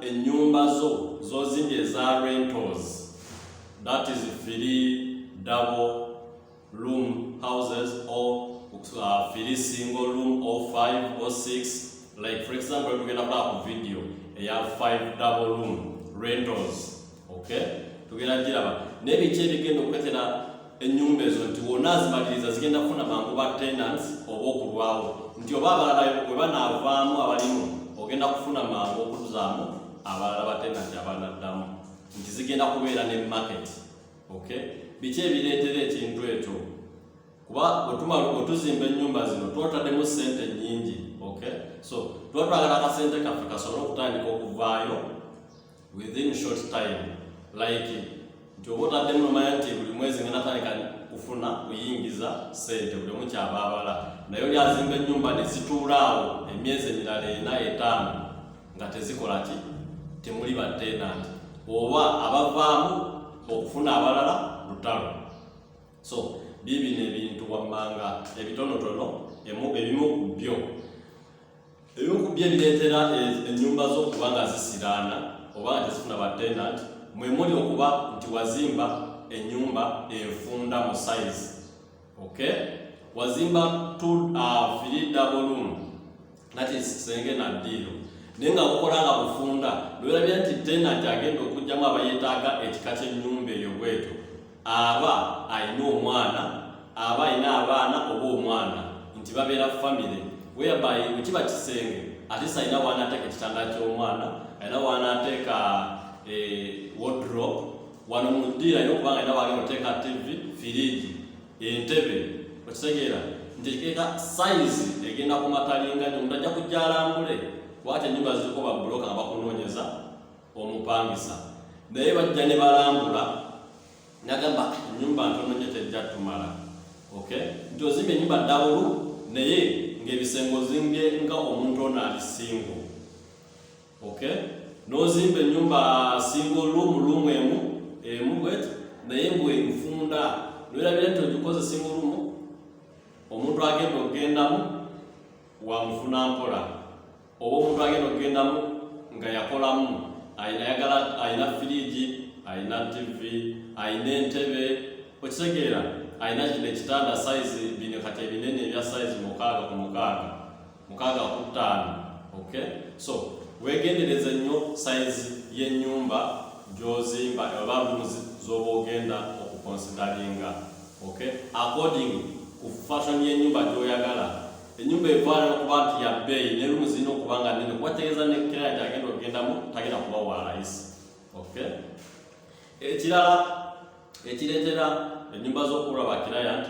ennyumba zozimbye za rentals, that is 3 double room houses or 3 single room or 5 or 6. Like for example, we're going to have a video, you have 5 double room rentals. Okay? Tugenda jiraba. Nebi chedi gendo kwetera ennyumba ezo nti wonna zimaliriza zigenda kufuna mangu ba tenants oba okulwawo. Nti oba abalala bwe banaavaamu abalimu ogenda kufuna mangu okutuzaamu abalala ba tenants abanaddamu. Nti zigenda kubeera ne market. Okay? Biki ebireetera ekintu ekyo? Kuba otuzimba ennyumba zino twotaddemu ssente nnyingi. Okay? So twagala akasente kaffe kasobole okutandika okuvaayo within short time. Like nti oba otaddemu nomanya nti buli mwezi ngenda tandika kufuna kuyingiza ssente buli omu kyababala. Naye oli azimba ennyumba ne zituulaawo emyezi emirala 4-5 nga tezikola ki? Temuli ba tenant. Oba abavaamu okufuna abalala lutalo. So bibino ebintu wammanga ebitonotono ebimu ku byo. Ebimu ku byo ebireetera ennyumba z'okuba nga zisiraana oba nga tezifuna ba tenant mwe muli okuba nti wazimba ennyumba enfunda mu size. Okay? Wazimba 3 double room, that is senge na ddiiro. Naye nga bukola nga bufunda, lwerabira nti tenant agenda okujjamu abayetaaga ekika ky'ennyumba eyo bwetyo. Aba alina omwana, aba alina abaana oba omwana, nti babeera family, whereby bwe kiba kisenge, ate alina w'anaateeka ekitanda ky'omwana, alina w'anaateeka wardrobe, wano mu ddiiro alina okuba nga alina w'agenda oteeka TV, fridge, entebe, okitegeera nti kiteeka size egenda kumatalinga nyo, omuntu ajja kujja alambule. Wati ennyumba ziriko babulooka nga bakunoonyeza omupangisa. Naye bajja ne balambula nagamba ennyumba ntono nnyo tejja tumala. Okay? Nti ozimba ennyumba ddawulu naye ng'ebisenge ozimbye nga omuntu ono ali single. Okay? N'ozimba ennyumba single room emu bwetyo naye mbwe nfunda. Nwerabira nti ogikoze single room omuntu agenda okugendamu wamufuna mpola. Oba omuntu agenda okugendamu nga yakolamu ayina fridge, ayina TV, ayina entebe, okitegeera ayina kino ekitanda size bino kati ebinene ebya size 6 ku 6 ku 5. Okay? So weegendereza nnyo size y'ennyumba gy'ozimba oba rooms z'oba ogenda okukonsideringa. Okay? According ku fashion y'ennyumba gy'oyagala. Ennyumba evaana okuba nti ya bbeeyi ne rooms zirina okuba nga nnene kuba tegeeza ne client agenda okugendamu tagenda kuba wa layisi. Okay? Ekirala ekireetera ennyumba z'okulwa ba client,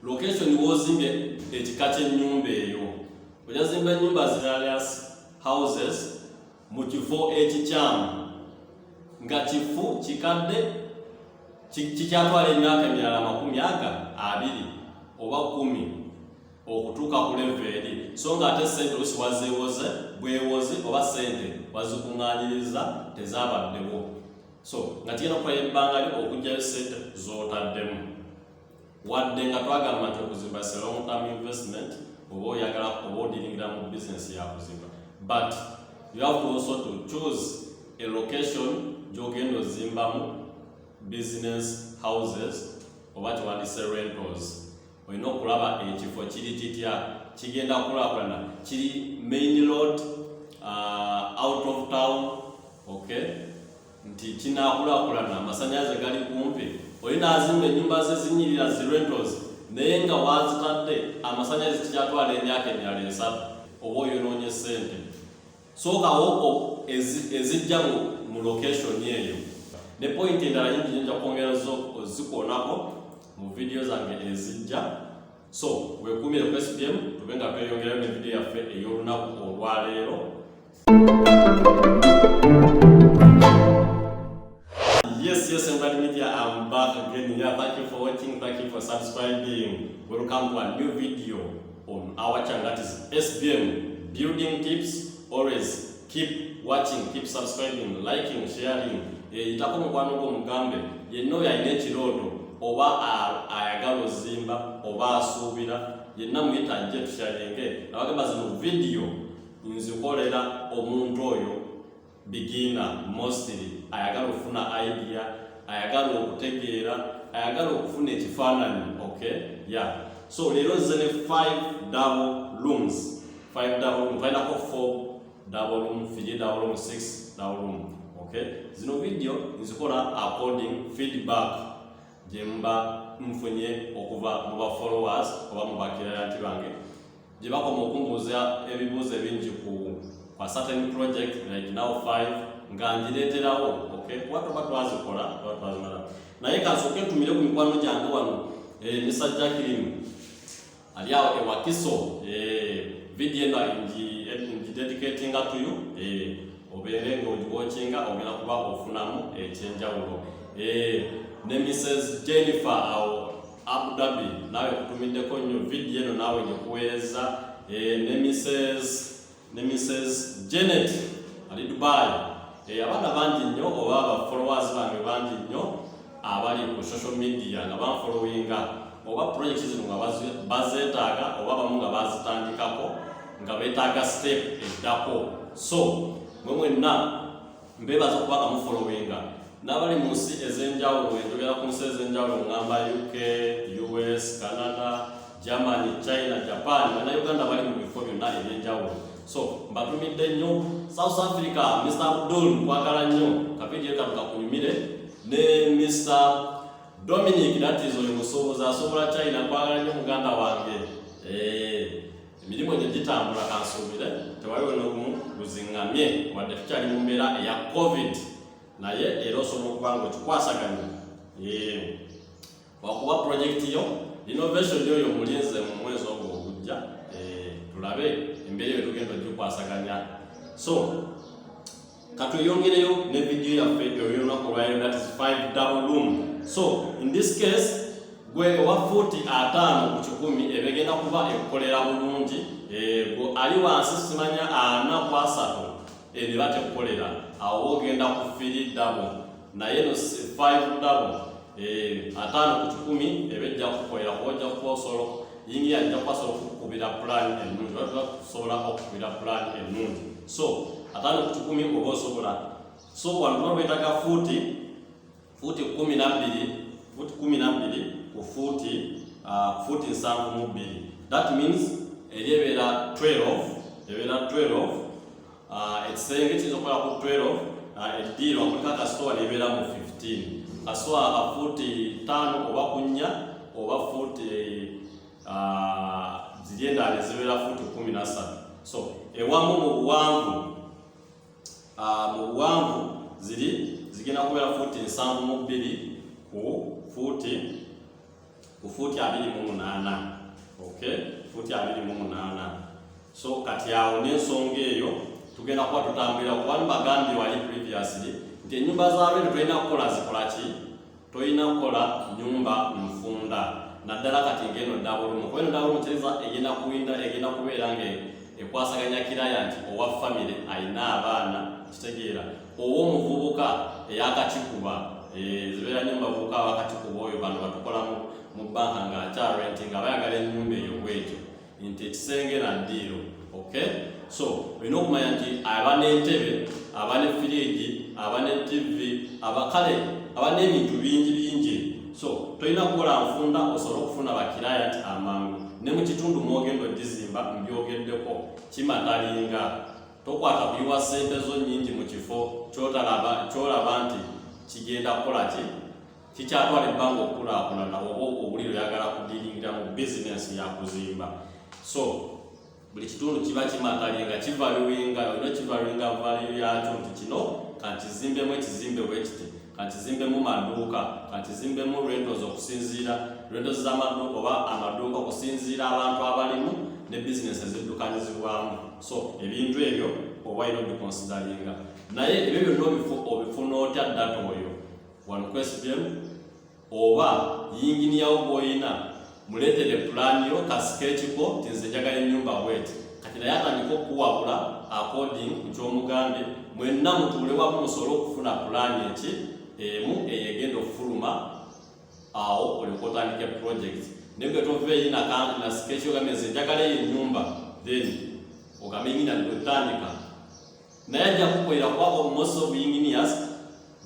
location w'ozimbye ekika ky'ennyumba eyo. Ojazimba ennyumba various houses mu kifo ekikyamu nga kifu kikadde kikyatwala emyaka emirala 20 oba 10 okutuuka ku level eri. So nga ate ssente olusi wazeewoze bwewozi oba ssente wazikuŋŋaanyiriza tezabaddewo. So nga kigenda kukola ebbanga lyo okugyayo ssente z'otaddemu. Wadde nga twagamba nti okuzimba is a long term investment oba oyagala oba odiringira mu business ya kuzimba. But you have to also to choose a location gy'ogenda ozimbamu business houses oba kiwandise rentals. Olina okulaba ekifo kiri kitya, kigenda kulaakulana, kiri main road, out of town. Okay? Nti kinaakulaakulana, amasannyalaze gali kumpi. Olina azimba ennyumba ze zinyirira zi rentals naye nga wazitadde amasannyalaze kikyatwala emyaka emirala 3 oba oyonoonye ssente. Sookawo ezijja mu location eyo. Ne point endala nyingi nyinja kwongera ozikoonako mu video zange ezijja. So weekuumire ku SBM tube nga tweyongerayo ne video yaffe ey'olunaku olwaleero. Yes, Embrad Media, I'm back again. Yeah, thank you for watching, thank you for subscribing. Welcome to a new video on our channel, that is SBM Building Tips. Always keep watching, keep subscribing, liking, sharing. Itako mukwano gwo mugambe yenna oyo alina ekirooto oba ayagala ozimba oba asuubira yenna muyita ajje tusharinge. Nabagamba zino video nzikolera omuntu oyo beginner mostly ayagala okufuna idea, ayagala okutegeera, ayagala okufuna ekifaananyi. Okay, yeah. So leero nze ne 5 double rooms, 5 double room, tulina ko 4 double room, 3 double room, 6 double room. Okay, zino video nzikola according feedback jemba mfunye okuva mu ba followers oba mu bakiriya bange je bakoma okumbuuza ebibuuzo ebingi ku certain project like now 5 nga njireeterawo. Okay, watu batwazikola batwazimala naye kasooke ntumire ku mikwano gyange wano Mr. Jacqueline ali awo ewakiso video eno nji dedicating to you obeere ng'ogiwatchinga ogenda kuba ofunamu ekyenjawulo. Ne Mrs. Jennifer awo Abu Dhabi nawe kutumiddeko nnyo video eno naawe nyekuweereza. Ne Mrs. Janet ali Dubai. Abaana bangi nnyo oba aba followers bange bangi nnyo abali ku social media nga banfollowinga oba project zino nga bazeetaaga oba bamu nga bazitandikako nga beetaaga step eddako. So mwenna mbebaza okubanga mufollowinga n'abali mu nsi ez'enjawulo, enjogera ku nsi ez'enjawulo ngamba UK, US, Canada, Germany, China, Japan, bannayuganda bali mu bifo byonna eby'enjawulo. So mbatumidde nnyo South Africa, Mr. Abdul nkwagala nnyo kavidiyo kano kakunyumire, ne Mr. Dominic that is oyo musobozi asobola China nkwagala nnyo muganda wange. Emirimu egyo gitambula kansuubire tewaliwo n'ogumu guzingamye wadde tukyali mu mbeera eya COVID naye era osobola okuba ng'okikwasaganya. Wakuba project yo innovation yoyo mulinze mu mwezi ogwo ogujja tulabe embeera eyo tugenda ogikwasaganya. So katuyongereyo ne video yaffe ey'olunaku olwayo that is 5 double room. So in this case gwe wa 40 5 ku 100 ebegenda kuba ekukolera bulungi. Ali wansi simanya 4 ku 3 ebibate kukolera awo ogenda ku 3 double naye no 5 double 5 ku 10 ebejja kukolera kojja kusolo yingi ajja kwasobola okukubira plan ennungi okusobola okukubira plan ennungi. So 5 ku 10 oba osobola. So wano betaka 40 12 futi 12 ku 40 nsanvu mu bbiri. That means eriebera 12 ekisenge kiyinza okukola ku 12 eddiirwa kulika kasitoowa nebeera mu 15 kasitoowa ka futi 5 oba ku 4 oba futi ziri endala zibeera futi 13. So ewamu mu buwanvu zigenda kubeera futi 72 ku futi 28. Okay, futi 28. So kati awo n'ensonga eyo tugenda kuba tutambulira kuba bagambye wali previously nti ennyumba z'abantu tolina kukola zikolaki, tolina kukola nyumba nfunda naddala kati ng'eno double room mutereeza egenda kubeera ekwasaganya kiraya nti owa family ayina abaana kitegeera owa omuvubuka eyakakikuba zibeera nyumba vubuka abakatikuba oyo bano batukola mu banka ng'akyarenti nga bayagala ennyumba eyo bwetyo nti ekisenge na ddiiro. Okay, so olina okumanya nti aba n'entebe, aba ne firiji, aba ne TV, abakale, aba n'ebintu bingi. So tolina kukola nfunda osobola okufuna bakirayati amangu. Ne mu kitundu mwogenda ogizimba mbyogeddeko kimatalinga tokwata kuyiwa ssente zo nnyingi mu kifo kyolaba nti kigenda kukola kikyatwala ebbanga okulaakulana oba obuliro yagala kudiringira mu bizinesi yakuzimba. So buli kitundu kiba kimatalinga kivaluinga value yakyo nti kino kankizimbemu ekizimbe bwekiti, kankizimbemu maduuka, kankizimbemu rentals okusinziira rentals z'amaduuka oba amaduuka okusinziira abantu abalimu ne bizinesi eziddukanyizibwamu. So ebintu ebyo oba ino bikonsideringa naye ebyo byonna obifuna otya data oyo wano kwesibyeru oba yinginiyawo bw'oyina muleetere plan yo kasikechiko tinze njagala ennyumba bweti kati naye atandika okuwabula according ku ky'omugande mwenna mutuule wamu musobole okufuna plan emu eyegenda okufuluma awo olyoka otandika project naye gwe tova eyina na sketch yogameze njagala eyo ennyumba then ogamba engineer gwetandika naye ajja kukolera kuba most of engineers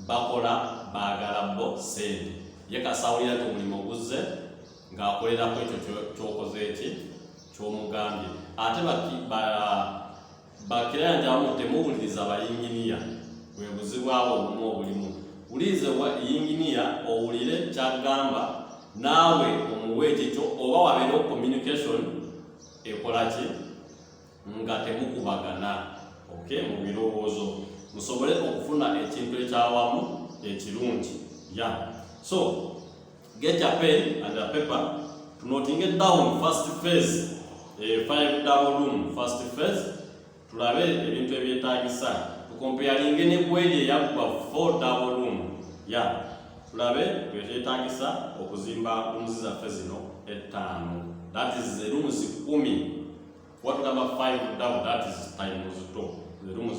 bakola baagala bo sente ye kasawulira nti omulimu oguzze ng'akolerako ekyo kyokoze eki ky'omugambye ate bakiranja wamu temuwuliriza bayinginiya bwe buzibwabo obumu obulimu wulirize yinginiya owulire kyagamba naawe omuwe ekikyo oba wabeerewo communication ekola ki nga temukubagana mu birowoozo musobole okufuna ekintu ekyawamu ekirungi so get a pen and a paper to noting it down first phase 5 double room first phase tulabe ebintu ebyetaagisa tukomparinge ne bweri eyagwa 4 double room tulabe byetaagisa okuzimba rooms zaffe zino etaano that is the rooms 10 what number 5 double that is times 2 the rooms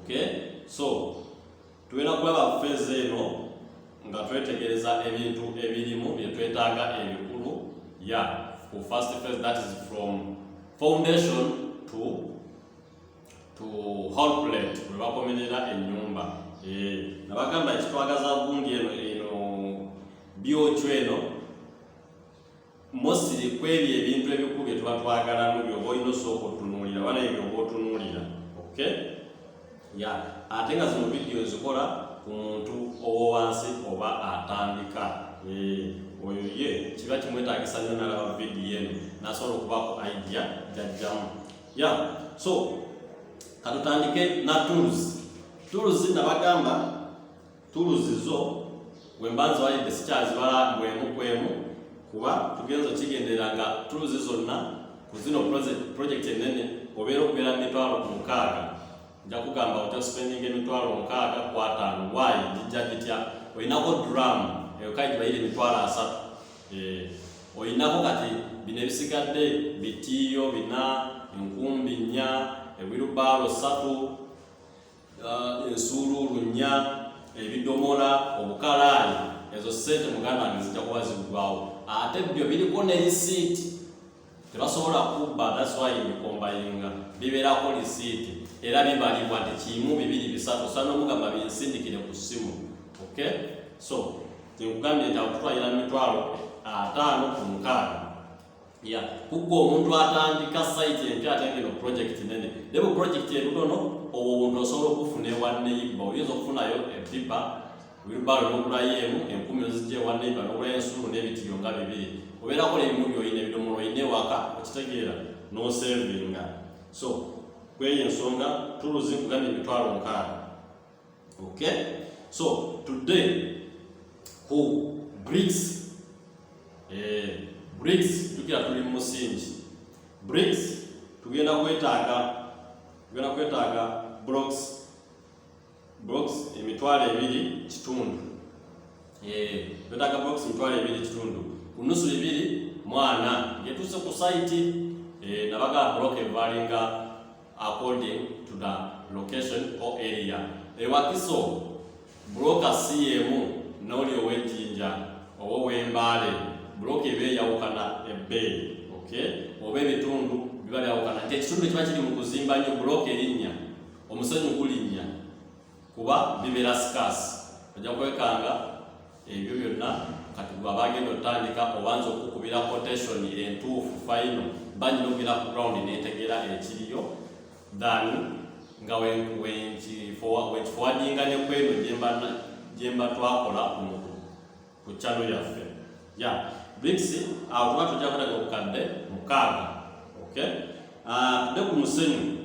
10 so tuwena kulaba phase eno nga twetegereza ebintu ebirimu bye twetaaga ebikulu ku first phase that is from foundation to whole plate we bakomerera ennyumba nabagamba ekitwagaza bungi eno byocho eno mostly kweri ebintu ebikulu bye tuba twagalamu byoba olina osooka otunuulira wana ebyo oba otunuulira ate nga zino vidiyo zikola ku muntu owowansi oba atandika oyo ye kiba kimwetaagisa nnyo nalaba vidiyo eno nasobola okubaako idea jajjamu so katutandike na tools nabagamba tools zo wembanza walidde sikyazibala bwemu kuba tugenza kigenderera nga tools zonna ku zino project enene obeera okubeera mitwalo 6 nja kugamba ojja spending emitwalo 6 ku 5 why jijja gitya olinako drum eyokaji bayire emitwalo 3 olinako kati bino ebisigadde bitiyo bina enkumbi 4 ebirubaalo 3 ensuululu 4 ebidomola obukalaayi ezo sente muganda wange zijja kuba zigwawo ate byo biriko ne receipt tebasobola kubba that's why nikombayinga bibeerako receipt era bibalibwa nti kimu 2 3 osana omugamba binsindikire ku ssimu so nkugambye nti akutwalira mitwalo 5 ku 6 kuko omuntu atandika site empya atengeno project nene debo project erudono obuntu osobola okufuna ewa neighbor oyinza okufunayo epipa wilbaro n'okula yemu enkumi ozijja ewa neighbor n'okula ensuulu n'ebitiyo nga 2 obeerako n'ebimu by'olina ebidomola olina ewaka okitegeera n'osevinga so kweyo ensonga tuluzi nkugambye emitwalo 6 so today ku bricks tukira tuli mu musingi bricks tugenda kwetaaga blocks emitwalo 2 kitundu twetaaga blocks emitwalo 2 kitundu ku nusu 2 mwana ngetuse ku site nabaga block evalinga according to the location or area ewakiso block asiyemu noli owejinja owo wembale block ebe yawukana ebbeeyi oba ebitundu biba byawukana nti ekitundu kiba kiri mu kuzimba nnyo block erinnya omusenyu gulinnya kuba bibeera scarce ojja kwekanga ebyo byonna kati bwaba agenda otandika obanza okukubira quotation entuufu final banyina okubira ku ground netegeera ekiriyo than nga wenkifowadinga ne kweno gyemba twakola ku channel yaffe bricks tuba tujja kutaga obukadde 6 tudde ku musenyu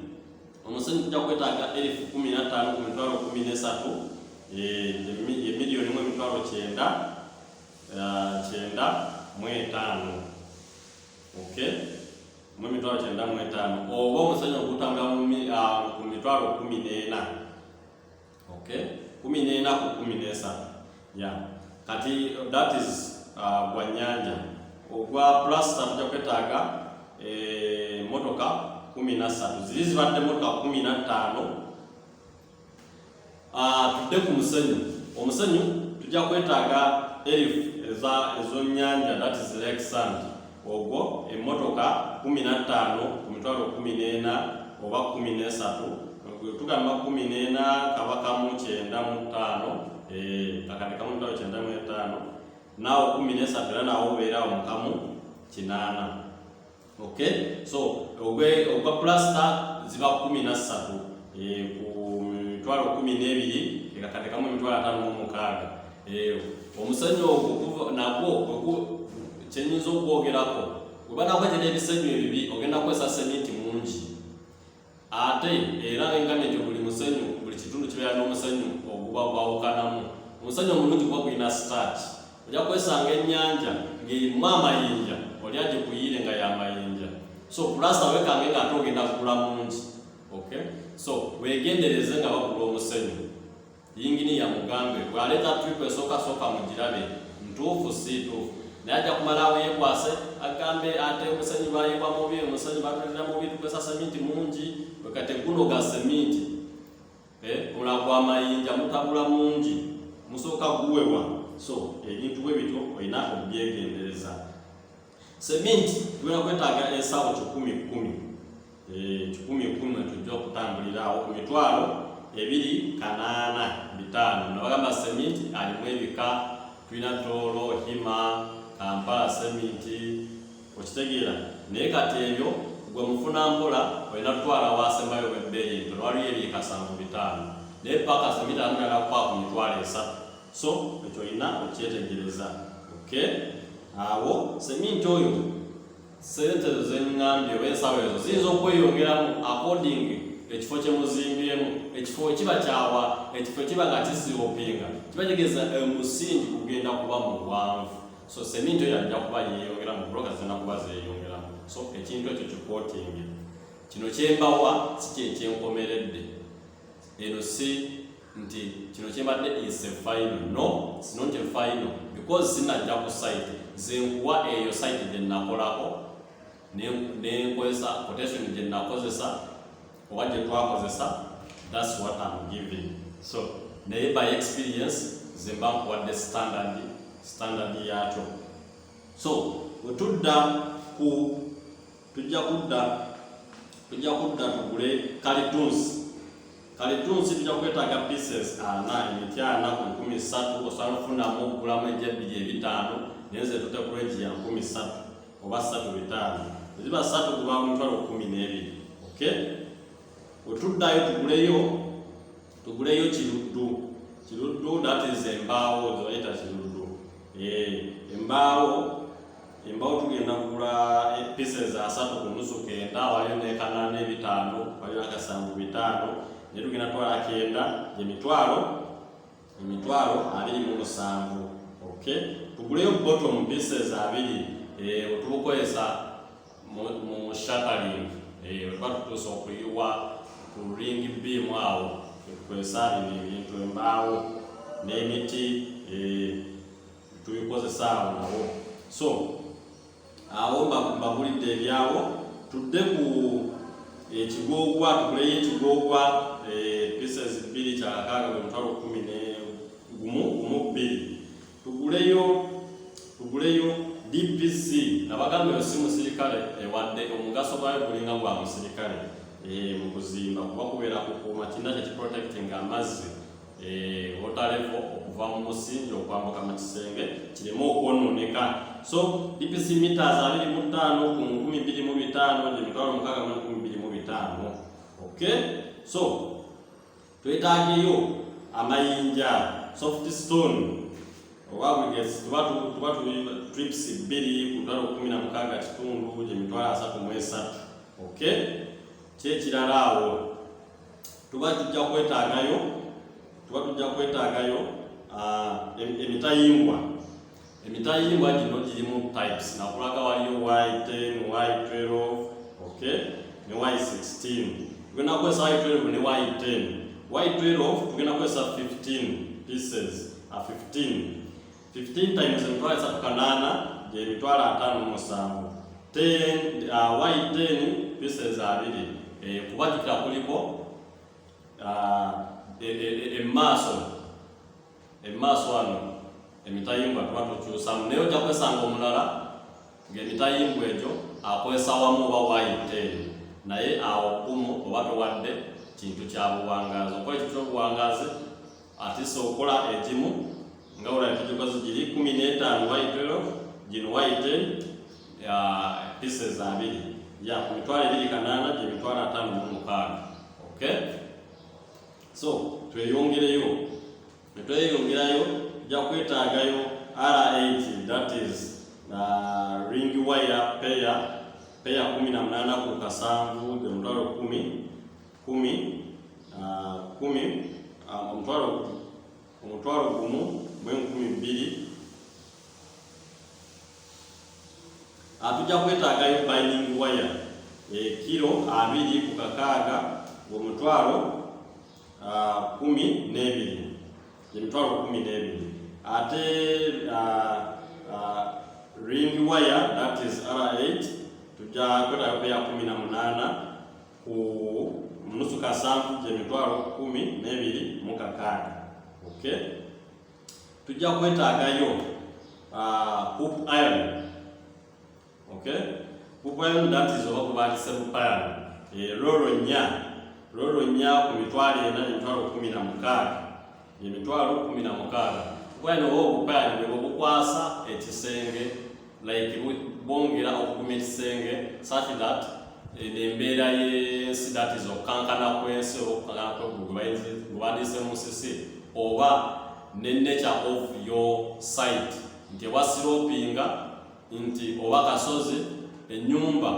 omusenyu tujja kwetaaga 15,000 ku mitwalo 13 emiliyoni mu emitwalo 9.5 mu emitwalo 9.5 oba omusenyu ogutambula ku mitwalo 14 14 ku 13 kati that is gwa nyanja ogwa plaster tujja kwetaaga motoka 13 ziri zibadde motoka 15 tudde ku musenyu omusenyu tujja kwetaaga elif ezonyanja that is lake sand ogwo emmotoka 15 ku mitwalo 14 oba 13 tugamba 14 kabakamu 95 kakati kamu 95 nao 13 era nawo obeera omukamu 8. Okay, so ogwa plaster ziba 13 ku mitwalo 12 kakati kamu mitwalo 56. Omusenyu ogwo nagwo kyenyinza okwogerako weba nakwetera ebisenyu ebibi ogenda kukozesa sementi mungi ate era engamenti buli musenyu buli kitundu kibeera n'omusenyu oguba gwawukanamu. Omusenyu omulungi guba gulina starch. Ojja kwesanga ennyanja ng'erimu amayinja oli agikuyire nga y'amayinja, so plaster wekange nga ate ogenda kugula mungi. Okay, so wegendereze nga bagula omusenyu. Yingini ya mugambe bwaleeta tripu esooka mugirabe ntuufu si tuufu, naye ajja kumalawo yeekwase agambe ate omusenyu bayibwa mubi, omusenyu batulira mubi, tukozesa sementi mungi. Wekate guno ga sementi mulagwa amayinja mutabula mungi musooka guwewa. So ebintu bwe bityo olina okubyegendereza. Sementi tulina kwetaaga ensawo 100 tujja okutambulirawo ku mitwalo 285. Nabagamba sementi alimu ebika, tulina Toro, Hima, Kampala sementi, okitegeera. Naye kati ebyo gwe mufuna mpola olina tutwala wasembayo webbeeyi ntono waliyo ebika 75 naye paka sementi amulala kwa ku mitwalo 3. So ekyo olina okyetegereza. Okay, awo sementi oyo sente zeŋŋambye oba ensawo ezo ziyinza okweyongeramu according ekifo kyemuzimbyemu. Ekifo kiba kyawa, ekifo kiba nga kisiropinga, kiba kigeza omusingi kugenda kuba muwanvu. So sementi oyo ajja kuba yeeyongeramu, buloka zirina kuba zeeyongeramu. So ekintu ekyo kikotingi. Kino kyembawa si kyekyenkomeredde. Eno si nti kino kyembadde is a final. No, it's not a final because sinajja ku site. Zenkuwa eyo site gye nakolako nenkozesa quotation gye nakozesa oba gye twakozesa. That's what I'm giving. So naye by experience zemba nkuwadde standard yakyo. So wetudda ku tujja kudda tugule cartons. Cartons tujja kwetaaga pieces 4 emiti 4 ku 13 osobola okufunamu okugulamu ejjabiri ebitaano nenze tute ku regi ya 13 oba 3 ziba 3 kuba mu mitwalo 12. Okay, wetuddayo tuguleyo kiruddu that is embaawo zoyita kiruddu. Embaawo tugenda kugula pieces 3 ku nusu 9 waliyo ne 8 waliyo na 5 naye tugenda twala 9 emitwalo 27. Okay, tuguleyo bottom pieces 2 otukozesa mu shattering. Otuba tutuusa okuyiwa ku ring beam awo tukozesa ebintu embaawo n'emiti tubikozesa awo nawo. So awo mbagulidde ebyawo. Tudde ku ekigoogwa, tuguleyo ekigoogwa pieces 2 kyakaaga bwe mitwalo 11 tuguleyo DPC. Nabagambe yo si musirikale wadde omugaso gwayo gulinga gwa musirikale mu kuzimba kuba kubeera kukuuma kinna kyekiprotecting amazzi water level okuva mu musingi okwambuka mu kisenge kiremu okwononeka. So DPC meters 25 ku 25 gye mitwalo 6,225. Okay, so twetaageyo amayinja soft stone oba aggregates tuba trips 2 ku mitwalo 16 kitundu gye mitwalo 33. Okay, kyekirala awo tuba tujja kwetaagayo emitayimbwa gino girimu types. Nakulaga waliyo Y10, Y12, okay, ne Y16. Tugenda kukozesa Y12 ne Y10. Y12 tugenda kukozesa 15 pieces. 15 times emitwalo 38 gye mitwalo 57. Y10 pieces 2 kubajjukira kuliko emaaso wano emitayimbwa tuba tukyusamu naye ojja kwesanga omulala ng'emitayimbwa egyo akozesa wamu oba wayiteeni naye awo gumu oba towadde kintu kya buwangazi. Okola ekintu ky'obuwangazi atisa okola egimu nga olaba tugikoze giri 15 wayiteero gino wayiteeni pieces 2 ya ku mitwalo 280 gye mitwalo 56. Okay, so tweyongereyo netweyongerayo tujja kwetaagayo R8 that is ring wire pair 18 ku kasanvu gye mutwalo 10 omutwalo gumu mu 12. Tujja kwetaagayo binding wire kilo 2 ku kakaaga omutwalo 12 emitwalo 12. Ate ring wire that is R8 tujja kwetaagayo ya 18 ku nusu kasanvu emitwalo 12 mu kakaaga. Okay, tujja kwetaagayo hoop iron. Okay, hoop iron that is oba kubatise bupayan lolo nya ku mitwalo 4 emitwalo 16 emitwalo 16. Bwino obupayan bwe bukwasa ekisenge like bongera okuguma ekisenge such that embeera y'ensi that is okukankana kw'ensi oba okukankana kw'eggulu gwandise musisi oba ne nature of your site nti wasilopinga nti oba kasozi ennyumba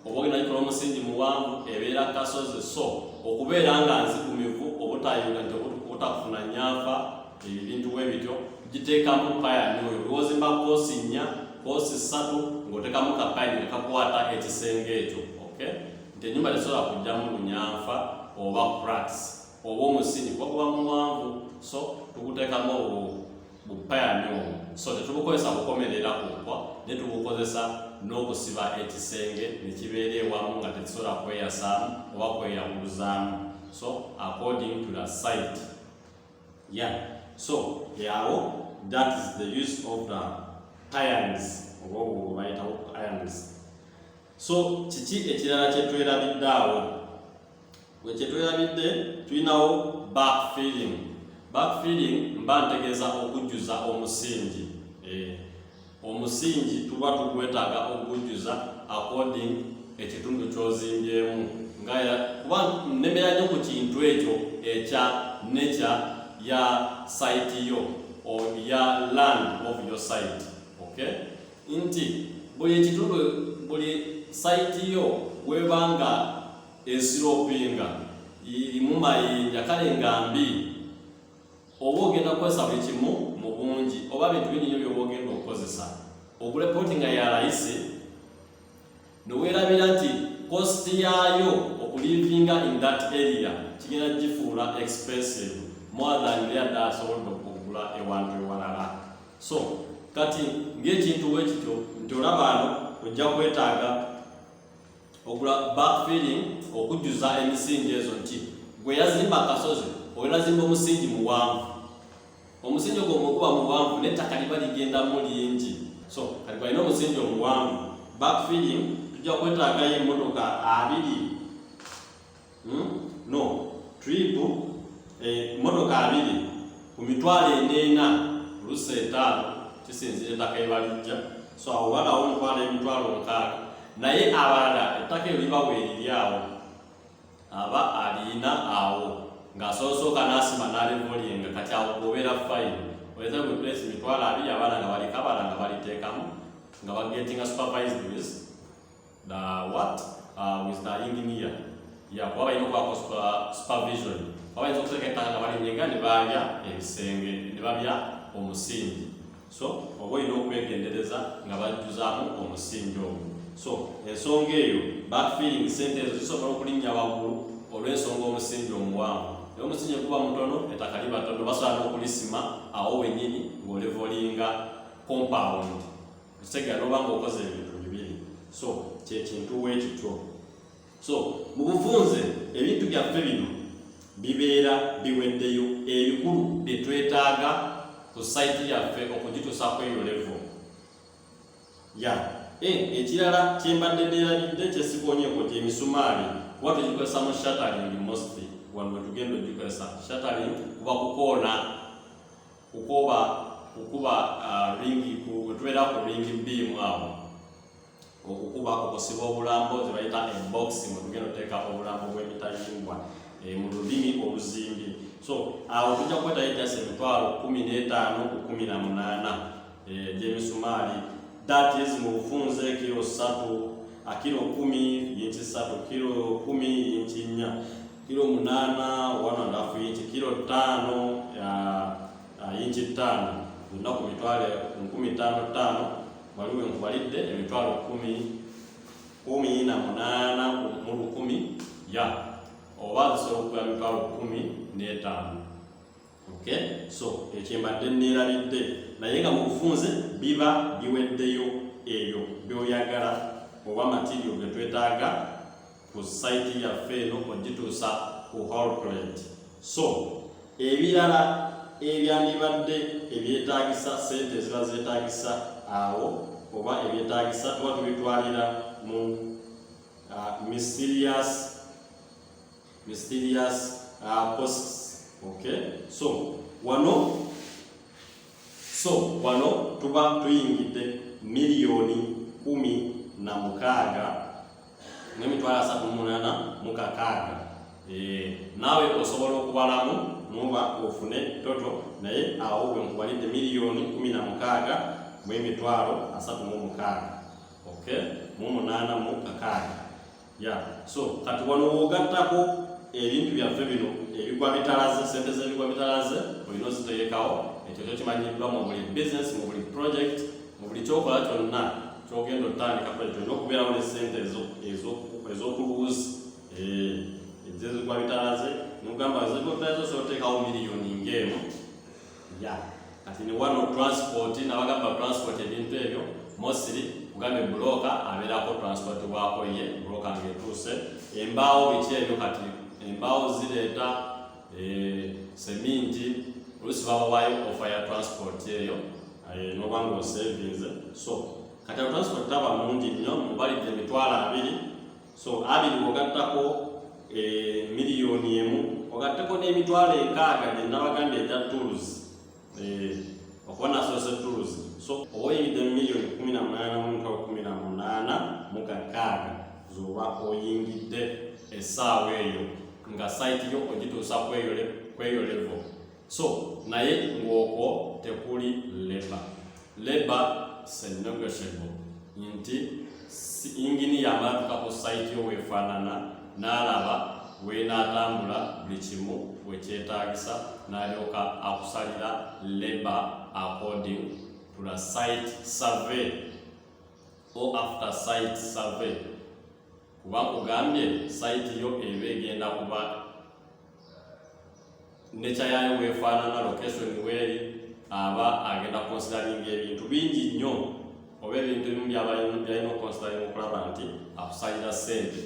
oba ogenda gikola omusingi muwanvu ebeera kasozi, so okubeera nga nzigumivu obutayunga nti obutakufuna nyanfa ebintu bwe bityo giteekamu payani oyo lwozimba koosi 4 koosi 3 ng'oteekamu kapayani kakwata ekisenge ekyo. Okay, nti ennyumba tesobola kujjamu lunyanfa oba cracks oba omusingi gwakuba muwanvu, so tuguteekamu bupayani obwo, so tetubukozesa bukomerera kukwa ne tubukozesa n'okusiba ekisenge ne kibeera ewamu nga tekisobola kweyasaamu oba kweyawuluzaamu, so according to the site. Yeah, so yawo that is the use of the irons oba bayitawo irons. So kiki ekirala kyetwerabidde awo? Kyetwerabidde tulinawo backfilling. Backfilling mba ntegeeza okujjuza omusingi. Omusingi tuba tugwetaaga okujjuza according ekitundu ky'ozimbyemu kuba nemera nnyo ku kintu ekyo ekya nature ya site yo or ya land of your site. Okay, nti buli ekitundu buli site yo webanga esilopinga irimu mayinja kale ngambi oba ogenda kukozesa buli kimu mu bungi oba bintu bingi nnyo by'oba ogenda okukozesa okureportinga ya layisi noweerabira nti cost yaayo okulivinga in that area kigenda gifuula expensive more than lyadde asobodde okugula ewantu ewalala. So kati ng'ekintu wekityo nti olaba ojja kwetaaga ogula backfilling okujjuza emisingi ezo nti gwe yazimba akasozi oyazimba omusingi muwanvu, omusingi ogwo muguba muwanvu n'ettaka liba ligendamu lingi, so kati balina omusingi omuwanvu backfilling tujja kwetaagayo emmotoka 2 trip emmotoka 2 ku mitwalo 4 lusa 5 kisinzira ettaka ebalijja, so awo balawo emitwalo 6 naye abalala ettaka eryo liba weeriri aba alina awo ng'asoosooka n'asima n'alevolinga kati awo gobeera fine oyinza gwe place mitwalo 2 abaana nga balikabala nga baliteekamu nga bagetinga supervised with the with the engineer kuba balina okubaako supervision kuba bayinza okuteeka ettaka nga balinyenga ne balya ebisenge ne babya omusingi, so oba olina okwegendereza nga bajjuzaamu omusingi ogwo. So ensonga eyo backfilling sente ezo zisobola okulinnya waggulu olw'ensonga omusingi omuwanvu. Naye omusingi guba mutono ettaka liba ttono basobola n'okulisima awo wennyini ng'olevolinga compound kitegera n'oba ng'okoze ebintu bibiri, so kyekintu weekityo. So mu bufunze ebintu byaffe bino bibeera biweddeyo ebikulu bye twetaaga ku site yaffe okugituusa ku eyo level. ekirala kyembadde neerabidde kyesikonyeeko gy'emisumaali kuba tugikozesa mu shattering mostly wano wetugenda ogikozesa shattering kuba kukuba ringi wetubeera ku ringi beam awo okukuba okusiba obulambo zebayita ebox mwetugenda oteeka obulambo bw'emitayimbwa mu lulimi oluzimbi. So awo tujja kweta just emitwalo 15 ku 18 gy'emisumaali. That is mu bufunze kilo 3, kilo 10 inchi 3, kilo 10 inchi 4, kilo 8 1.5 inchi, kilo 5 inchi 5 zonna ku mitwalo 15 waliwo nkubalidde emitwalo 18 mu 10 oba zisobola okuba emitwalo 15. Okay, so ekyembadde neerabidde naye nga mu bufunze biba biweddeyo eyo byoyagala oba material ge twetaaga ku site yaffe eno ogituusa ku whole plate. So ebirala ebyandibadde ebyetaagisa sente eziba zeetaagisa awo oba ebyetaagisa tuba tubitwalira mu mysterious costs. Okay, so wano tuba tuyingidde miliyoni 16 n'emitwalo 38,600. Naawe osobola okubalamu nuba ofune toto naye awo bwe nkubalidde miliyoni 16 mu emitwalo 36. Okay, mu 8,600. So kati wano wogattako ebintu byaffe bino ebigwa bitalaze, sente z'ebigwa bitalaze olina oziteekawo. Ekyo kyo kimanyiddwa mu buli business, mu buli project, mu buli kyokola kyonna kyogenda otandika project olina okubeerawo ne sente ez'okuluuzi ez'ebigwa bitalaze. Nogamba ez'ebigwa bitalaze osobola oteekawo miliyoni ng'emu. Kati ne wano transport nabagamba transport ebintu ebyo mostly kugambe broker abeerako transport bwako ye broker ng'etuuse. Embaawo biki ebyo kati embaawo zireeta seminti olusi babawayo offer ya transport eyo nobanga osavinze. So kati transport taba mungi nnyo mubalidde emitwalo 2. So 2 ogattako miliyoni 1 ogatteko n'emitwalo 6 gye nabagambye egya tools okuba nasoose tools. So oyingidde miliyoni 18,600 zoba oyingidde essaawa eyo nga site yo ogituusa kweyo level. So naye ng'okwo tekuli labor negotiable nti ingini yamatuka ku site yo weefaanana n'alaba weenaatambula buli kimu wekyetaagisa n'alyoka akusalira labor according to the site survey or after site survey. Kuba kugambye site yo eba egenda kuba nature yayo weefaanana, location weeri, aba agenda considering ebintu bingi nnyo oba ebintu ebimu byalina considering okulaba nti akusalira ssente.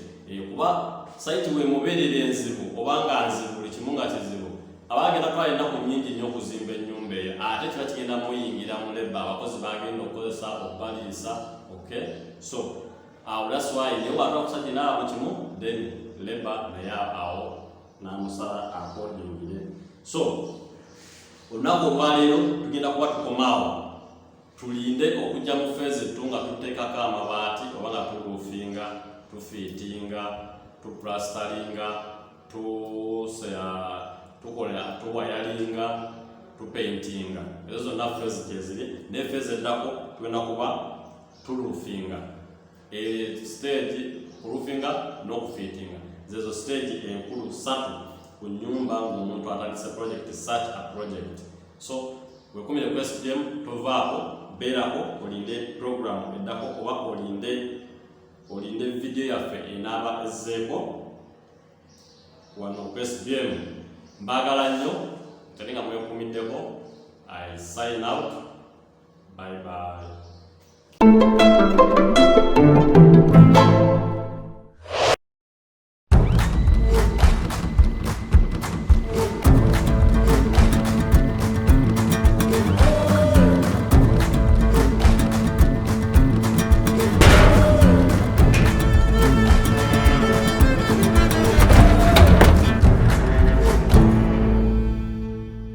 Kuba site weemubeerera enzibu oba nga nzibu buli kimu nga kizibu aba agenda kuba ennaku nnyingi nnyo okuzimba ennyumba eyo ate kiba kigenda muyingira mu labor abakozi bagenda okukozesa okubaliisa. Okay, so that's why naye watu okusajja buli kimu then labor naye awo n'amusala accordingly. So olunaku olwaleero tugenda kuba tukomaawo tulinde okujja mu phase 2 nga tuteekako amabaati oba nga tuluufinga, tufiitinga, tuplastaringa, tuwayalinga, tupaintinga. Ezo zonna phase gyeziri. Ne phase eddako tugenda kuba tuluufinga. Stage kuloofinga n'okufiitinga. Zezo stage enkulu 3 ku nnyumba ng'omuntu atandise project such a project. So wekumire ku SPM tovaako beerako olinde program eddako oba olinde video yaffe enaaba ezzeeko wano ku SPM. Mbaagala nnyo teri nga mwekuumiddeko. I sign out. Bye bye.